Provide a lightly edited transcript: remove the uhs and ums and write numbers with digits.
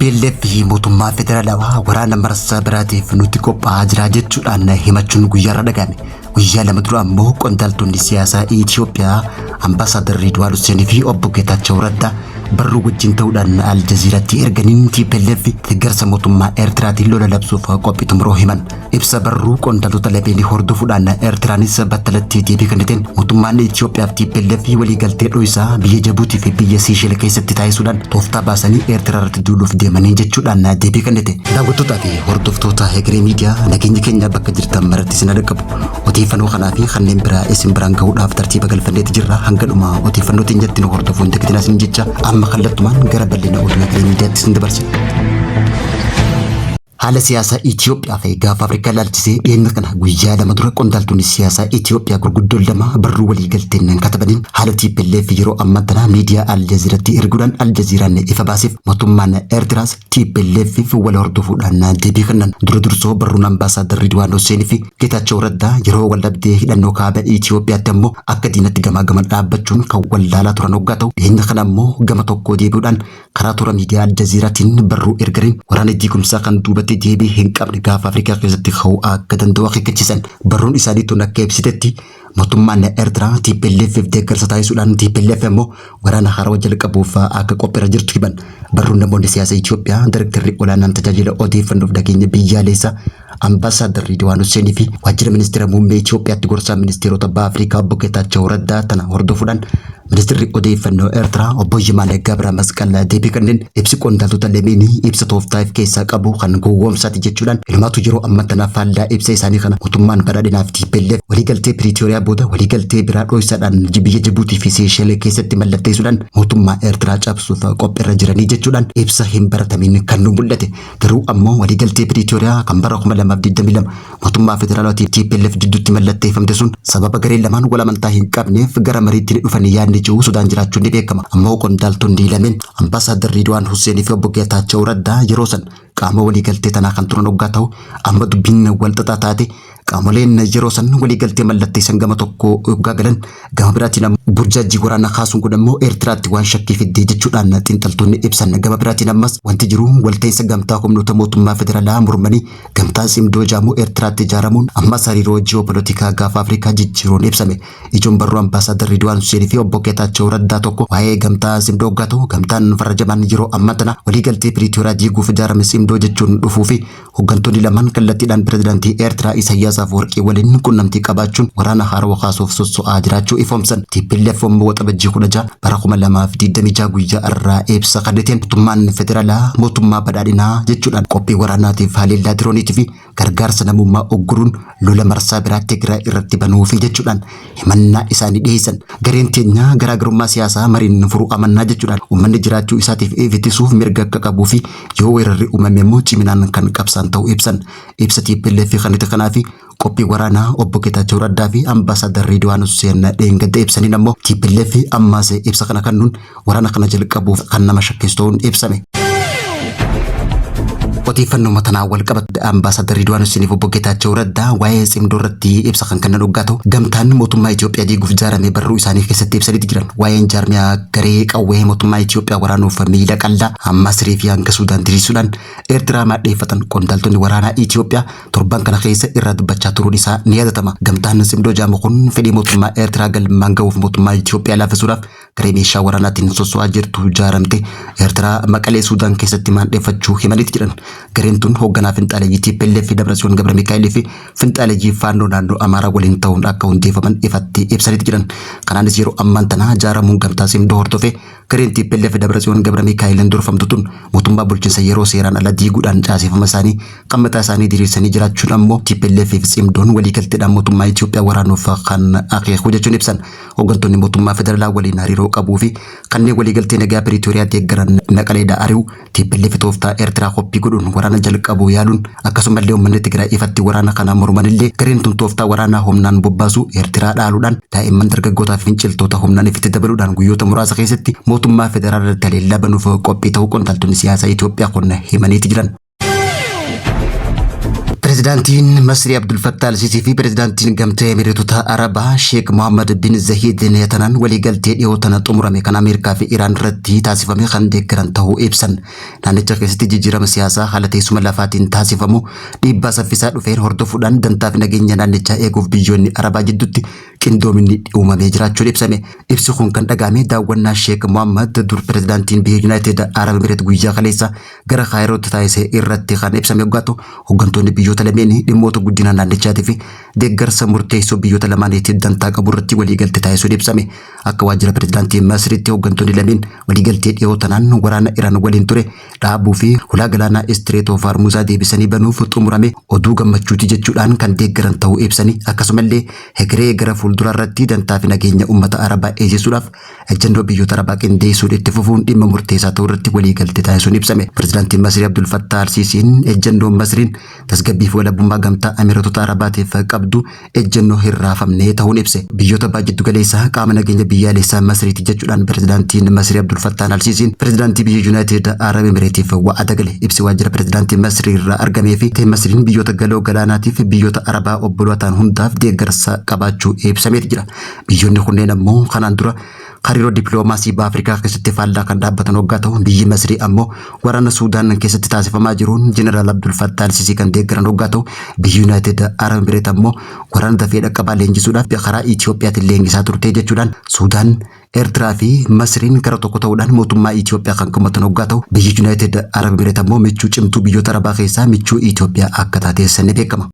TPLF fi mootummaa federaalawaa waraana marsaa biraatiif nuti qophaa'aa jira jechuudhaan himachuun guyyaarra dhagahame. Guyyaa lama dura ammoo qondaaltonni siyaasaa Itoophiyaa ambaasaadar Ridwaan Hussein fi obbo Geetaachoo Raddaa barruu wajjin ta'uudhaan Aljaziiraatti erganiin TPLF deeggarsa mootummaa Eertiraatiin lola labsuuf qophii xumuroo himan. Ibsa barruu qondaaltota lameenii hordofuudhaan Eertiraanis battalatti deebii kenniteen mootummaan Itoophiyaa fi TPLF waliigaltee dho'isaa biyya Jibuutii fi biyya Siisheel keessatti taasisuudhaan tooftaa baasanii Eertiraatti duuluuf deemanii jechuudhaan deebii kennite. Daawwattootaa fi hordoftoota Hegeree Miidiyaa nageenya keenya bakka jirtan maratti isin dhaqqabu. Odeeffannoo kanaa fi kanneen biraa isin biraan gahuudhaaf tartiiba galfanneeti jirra. Hanga dhuma odeeffannoo teenyatti nu hordofuun teekitiina isin jecha amma kallattumaan gara bal'ina oduu Hegeree Miidiyaatti isin dabarsina. Haala siyaasaa Itoophiyaa fi gaafa Afrikaa ilaalchisee dhiyeenya kana guyyaa lama dura qondaaltonni siyaasaa Itoophiyaa gurguddoon lama barruu waliigalteen katabaniin haala TPLF yeroo ammaa tana miidiyaa Aljaziiraatti erguudhaan Aljaziiraan ifa baaseef mootummaan Eertiraas TPLF wal hordofuudhaan deebii kennan. Dura dursoo barruun ambaasaadar Ridwaan Hussein fi Geetaachoo Raddaa yeroo waldhabdee hidhannoo kaaba Itoophiyaatti ammoo akka diinatti gamaa gaman dhaabbachuun kan wallaalaa turan hoggaa ta'u dhiyeenya kana ammoo gama tokko deebi'uudhaan karaa toora miidiyaa Aljaziiraatiin barruu erganiin waraana diigumsaa kan duubatti deebii hin qabne gaafa Afrikaa keessatti ka'uu akka danda'u akeekkachiisan. Barruun isaanii tun akka ibsitetti mootummaan Eertiraa TPLF deeggarsa taasisuudhaan TPLF ammoo waraana haarawaa jalqabuuf akka qophiirra jirtu himan. Barruun namoonni siyaasa Itoophiyaa Direktarri olaanaan tajaajila odeeffannoof nageenya biyyaalessaa ambaasaadar Ridwaan Hussein fi waajjira ministeera muummee Itoophiyaatti gorsaa ministeerota baha Afrikaa obbo Geetaachoo Raddaa tana hordofuudhaan ministeerri odeeffannoo Eertiraa obbo Yemaane Gabra Masqal deebii kenneen ibsi qondaaltota lameenii ibsa tooftaaf keessaa qabu kan gowwoomsaati jechuudhaan ilmaatu yeroo ammaa tana faallaa ibsa isaanii kana mootummaan badhaadhinaaf TPLF waliigaltee Piriitooriyaa booda waliigaltee biraa dho'isaadhaan biyya Jibuutii fi Siisheel keessatti mallatteessuudhaan mootummaa Eertiraa cabsuuf qophiirra jiranii jechuudhaan ibsa hin baratamiin kan nu mul'ate. Garuu ammoo waliigaltee Piriitooriyaa kan bara 2022 mootummaa federaalaatii TPLF jidduutti mallatteeffamte sun sababa gareen lamaan wal amantaa hin qabneef gara mariitti dhufanii yaadni jiru Sudaan jiraachuun ni beekama. Ammoo qondaaltonni lameen ambaasaadar Ridwaan Hussein fi obbo Geetaachoo Raddaa yeroo san qaama waliigaltee tanaa kan turan hoggaa ta'u amma dubbiin wal xaxaa taate qaamoleen yeroo san waliigaltee mallatteessan gama tokko hoggaa galan gama biraatiin burjaajii waraana kaasuun kun ammoo Eertiraatti waan shakkii fiddee jechuudhaan xiinxaltoonni ibsan. Gama biraatiin ammas wanti jiru walta'insa gamtaa humnoota mootummaa federaalaa mormanii gamtaa simdoo jaamuu Eertiraatti ijaaramuun ammas hariiroo ji'oopolitikaa gaafa Afrikaa jijjiiruun ibsame. Ijoon barruu ambaasaadar Ridwaan Hussein fi obbo Geetaachoo Raddaa tokko waa'ee gamtaa simdoo hoggaa ta'u gamtaan farrajaman yeroo ammaa tana waliigaltee Piriitooriyaa diiguuf ijaarame simdoo jechuun dhufuu fi hooggantoonni lamaan kallattiidhaan pirezidaantii Eertiraa Isaayyaas Afwerqii waliin qunnamtii qabaachuun waraana haarawaa kaasuuf sosso'aa jiraachuu ifoomsan. TPLF ammoo waxabajjii 16 bara 2026 guyyaa irraa ibsa kenniteen mootummaan federaalaa mootummaa badhaadhinaa jechuudhaan qophii waraanaatiif haleellaa dirooniitii fi gargaarsa namummaa ogguruun lola marsaa biraa Tigraay irratti banuufi jechuudhaan himannaa isaanii dhiyeessan. Gareen teenya garaagarummaa siyaasaa mariin furuu amannaa jechuudhaan uummanni jiraachuu isaatiif ittisuuf mirga akka qabuu fi yoo weerarri uumame immoo ciminaan kan qabsaan ta'uu ibsan. Ibsa TPLF kan itti kanaa fi qophii waraanaa obbo Geetaachoo Raddaa fi ambaasaadar Ridwaan Hussein dheengadda ibsaniin ammoo TPLF ammaas ibsa kana kennuun waraana kana jalqabuuf kan nama shakkisu ta'uun ibsame. Odeeffannoo matanaa wal qabate ambaasaadar Ridwaan Hussein fi obbo Geetaachoo Raddaa waa'ee simdoo irratti ibsa kan kennan hoggaa ta'u gamtaan mootummaa Itoophiyaa diiguuf ijaarame barruu isaanii keessatti ibsaniiti jiran. Waa'een jaarmiyaa garee qawwee mootummaa Itoophiyaa waraanuuf miila qal'aa ammas reefii hanga Sudaan diriirsuudhaan Eertiraa maadheeffatan qondaaltonni waraanaa Itoophiyaa torban kana keessa irraa dubbachaa turuun isaa ni yaadatama. Gamtaan simdoo jaamu kun fedhii mootummaa Eertiraa galmaan ga'uuf mootummaa Itoophiyaa laaffisuudhaaf garee meeshaa waraanaatiin sosso'aa jirtu ijaaramte Eertiraa Maqalee Sudaan keessatti maadheeffachuu himaniiti jiran. Gareen tun hoogganaa finxaaleeyyii TPLF Dabratsiyoon Gabra Mikaa'el fi finxaaleeyyii faannoo naannoo Amaaraa waliin ta'uun akka hundeeffaman ifatti ibsaniiti jiran. Kanaanis yeroo ammaan tana ijaaramuun gamtaa simdoo hordofee gareen TPLF Dabratsiyoon Gabra Mikaa'eliin durfamtu tun mootummaa bulchiinsa yeroo seeraan ala diiguudhaan caasifama isaanii kan mataa isaanii diriirsanii jiraachuun ammoo TPLF fi simdoon waliigalteedhaan mootummaa Itoophiyaa waraanuuf kan akeeku jechuun ibsan. Hooggantoonni mootummaa federaalaa waliin hariiroo qabuu fi kanneen waliigaltee nagaa Piriitooriyaa deeggaran Maqaleedhaa ari'u TPLF tooftaa Eertiraa qophii godhuun waraana jalqabuu yaaluun akkasumallee uummanni Tigraay ifatti waraana kana mormanillee gareen tun tooftaa waraanaa humnaan bobbaasu Eertiraa dhaaluudhaan daa'imman dargaggootaa fi finciltoota humnaan ifitti dabaluudhaan guyyoota muraasa keessatti mootummaa federaalaa haleellaa banuuf qophii ta'uu qondaaltonni siyaasaa Itoophiyaa kun himaniiti jiran. Pirezidaantiin Masrii Abdul Fattah al-Siisii fi pirezidaantiin Gamtaa Emireetota Arabaa Sheek Mohammed bin Zayed Al-Nahyan waliigaltee dhiyoo tana xumurame kan Ameerikaa fi Iraan irratti taasifame kan deeggaran ta'uu ibsan. Naannicha keessatti jijjiirama siyaasaa haala teessuma lafaatiin taasifamu dhiibbaa saffisaa dhufeen hordofuudhaan dantaa fi nageenya naannichaa eeguuf biyyoonni Arabaa jidduutti qindoominni uumamee jiraachuun ibsame. Ibsi kun kan dhagahame daawwannaa Sheek Mohammed dur pirezidaantiin biyya Yuunaayitid Arab Emireet guyyaa kaleessa gara Kaayirootti taasise irratti kan ibsame gaato hooggantoonni biyyoota lameenii dhimmoota guddina naannichaatii fi deeggarsa murteessoo biyyoota lamaaniitiif dantaa qabu irratti waliigaltee taasisuun ibsame. Akka waajjira pirezidaantii Masriitti hooggantoonni lameen waliigaltee dhiyoo tanaan waraana Iraan waliin ture dhaabuu fi hulaa galaanaa Istireet oof Hormuzaa deebisanii banuuf xumurame oduu gammachuuti jechuudhaan kan deeggaran ta'uu ibsanii akkasumallee hegeree gara fuulduraa irratti dantaa fi nageenya uummata Arabaa eegsisuudhaaf ejjennoo biyyoota Arabaa qindeessuun itti fufuun dhimma murteessaa ta'uu irratti waliigaltee taasisuun ibsame. Pirezidaantiin Masrii Abdul Fattah al-Siisiin ejjennoo Masriin tasgabbii fi walabummaa Gamtaa Emireetota Arabaatiif qabdu ejjennoo hin raafamne ta'uun ibse. Biyyoota abbaa jiddu galeessaa qaama nageenya biyyaalessaa Masriiti jechuudhaan pirezidaantiin Masrii Abdul Fattah al-Siisiin pirezidaantii biyya Yuunaayitid Arab Emireetiif wa'ada gale. Ibsi waajjira pirezidaantii Masrii irraa argamee fi Masriin biyyoota galoo galaanaatiif biyyoota Arabaa obbolootaan hundaaf deeggarsa qabaachuu ibsameeti jira. Biyyoonni kunneen ammoo kanaan dura hariiroo dippiloomaasii Afrikaa keessatti faallaa kan dhaabbatan waggaa ta'u biyyi Masrii ammoo waraana Suudaan keessatti taasifamaa jiruun Jeneraal Abdul Fattah al-Siisii kan deeggaran waggaa ta'u biyyi Yuunaayitid Arab Emireet ammoo waraana dafee dhaqqabaa leenjisuudhaaf karaa Itoophiyaatti leenjisaa turte jechuudhaan Suudaan, Eertiraa fi Masriin gara tokko ta'uudhaan mootummaa Itoophiyaa kan komatan waggaa ta'u biyyi Yuunaayitid Arab Emireet ammoo michuu cimtuu biyyoota Arabaa keessaa michuu Itoophiyaa akka taateessan beekama.